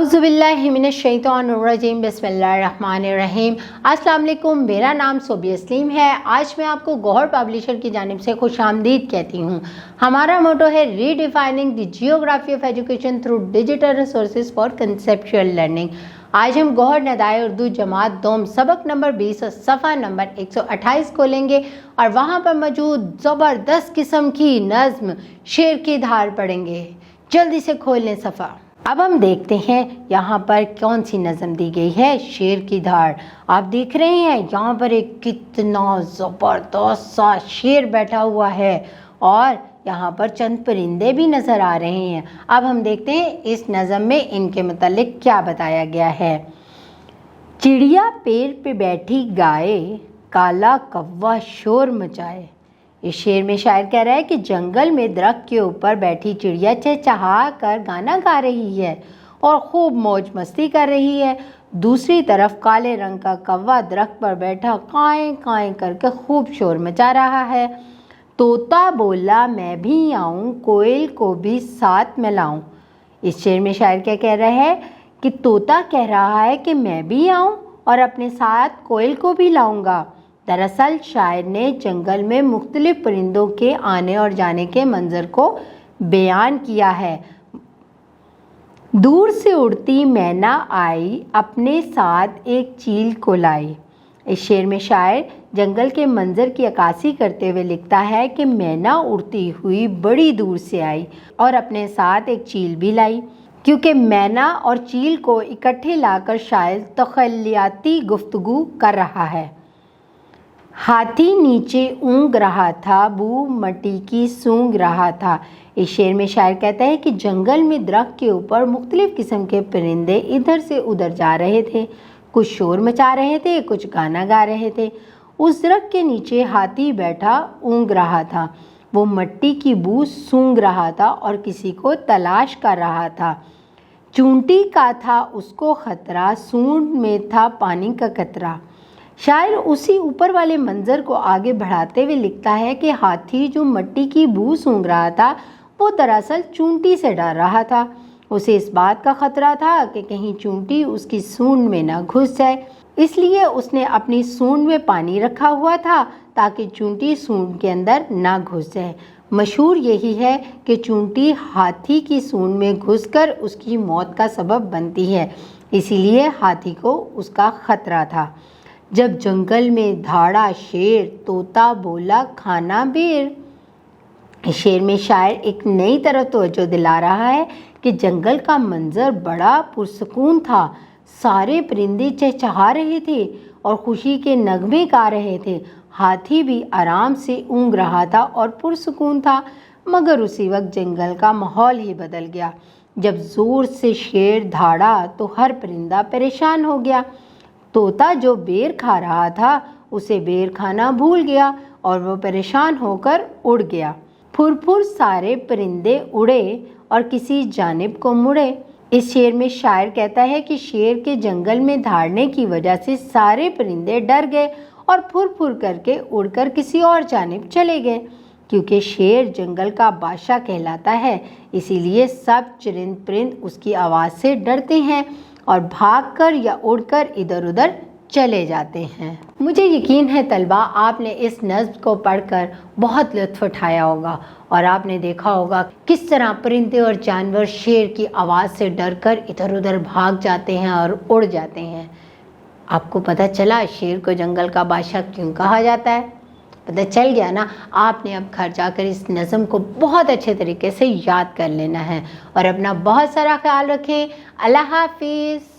औज़ुबिल्लाहि मिनश्शैतानिर्रजीम बिस्मिल्लाहिर्रहमानिर्रहीम। अस्सलाम वालेकुम, मेरा नाम सोबी अस्लीम है। आज मैं आपको गौहर पब्लिशर की जानिब से खुशामदीद कहती हूँ। हमारा मोटो है redefining the geography of education through digital resources for conceptual learning. आज हम गौहर नदाए उर्दू जमात दोम सबक नंबर 20 और सफ़ा नंबर 128 को लेंगे और वहाँ पर मौजूद ज़बरदस्त किस्म की नज़्म शेर की धार पढ़ेंगे। जल्दी से खोल लें सफ़ा। अब हम देखते हैं यहाँ पर कौन सी नज़म दी गई है, शेर की धार। आप देख रहे हैं यहाँ पर एक कितना ज़बरदस्त सा शेर बैठा हुआ है और यहाँ पर चंद परिंदे भी नज़र आ रहे हैं। अब हम देखते हैं इस नज़म में इनके मुतालिक क्या बताया गया है। चिड़िया पेड़ पे बैठी गाए, काला कौवा शोर मचाए। इस शेर में शायर कह रहा है कि जंगल में दरख्त के ऊपर बैठी चिड़िया चहचहा कर गाना गा रही है और खूब मौज मस्ती कर रही है। दूसरी तरफ काले रंग का कौवा दरख्त पर बैठा काएं काएं करके खूब शोर मचा रहा है। तोता बोला मैं भी आऊं, कोयल को भी साथ में लाऊं। इस शेर में शायर क्या कह रहा है कि तोता कह रहा है कि मैं भी आऊं और अपने साथ कोयल को भी लाऊंगा। दरअसल शायर ने जंगल में मुख्तलिफ परिंदों के आने और जाने के मंजर को बयान किया है। दूर से उड़ती मैना आई, अपने साथ एक चील को लाई। इस शेर में शायर जंगल के मंजर की अक्कासी करते हुए लिखता है कि मैना उड़ती हुई बड़ी दूर से आई और अपने साथ एक चील भी लाई। क्योंकि मैना और चील को इकट्ठे लाकर शायर तख़य्युलाती गुफ्तगू कर रहा है। हाथी नीचे ऊँग रहा था, बू मट्टी की सूंघ रहा था। इस शेर में शायर कहता है कि जंगल में दरख्त के ऊपर मुख्तलिफ किस्म के परिंदे इधर से उधर जा रहे थे। कुछ शोर मचा रहे थे, कुछ गाना गा रहे थे। उस दरख्त के नीचे हाथी बैठा ऊँग रहा था, वो मट्टी की बू सूंघ रहा था और किसी को तलाश कर रहा था। चूंटी का था उसको खतरा, सूंड में था पानी का कतरा। शायर उसी ऊपर वाले मंजर को आगे बढ़ाते हुए लिखता है कि हाथी जो मट्टी की बू सूंघ रहा था वो दरअसल चूंटी से डर रहा था। उसे इस बात का खतरा था कि कहीं चूंटी उसकी सूंड में ना घुस जाए, इसलिए उसने अपनी सूंड में पानी रखा हुआ था ताकि चूंटी सूंड के अंदर ना घुस जाए। मशहूर यही है कि चूंटी हाथी की सूंड में घुसकर उसकी मौत का सबब बनती है, इसीलिए हाथी को उसका खतरा था। जब जंगल में धाड़ा शेर, तोता बोला खाना बेर। इस शेर में शायर एक नई तरफ तवज्जो दिला रहा है कि जंगल का मंजर बड़ा पुरसकून था। सारे परिंदे चहचहा रहे थे और खुशी के नगमे गा रहे थे। हाथी भी आराम से ऊँग रहा था और पुरसकून था। मगर उसी वक्त जंगल का माहौल ही बदल गया। जब ज़ोर से शेर धाड़ा तो हर परिंदा परेशान हो गया। तोता जो बेर खा रहा था उसे बेर खाना भूल गया और वो परेशान होकर उड़ गया। फुर सारे परिंदे उड़े और किसी जानिब को मुड़े। इस शेर में शायर कहता है कि शेर के जंगल में धाड़ने की वजह से सारे परिंदे डर गए और फुर करके उड़कर किसी और जानिब चले गए। क्योंकि शेर जंगल का बादशाह कहलाता है, इसीलिए सब चरिंद परिंद उसकी आवाज़ से डरते हैं और भागकर या उड़कर इधर उधर चले जाते हैं। मुझे यकीन है तलबा आपने इस नज़्म को पढ़कर बहुत लुत्फ़ उठाया होगा और आपने देखा होगा किस तरह परिंदे और जानवर शेर की आवाज़ से डरकर इधर उधर भाग जाते हैं और उड़ जाते हैं। आपको पता चला शेर को जंगल का बादशाह क्यों कहा जाता है? पता चल गया ना। आपने अब घर जाकर इस नज़म को बहुत अच्छे तरीके से याद कर लेना है और अपना बहुत सारा ख्याल रखें। अल्लाह हाफिज़।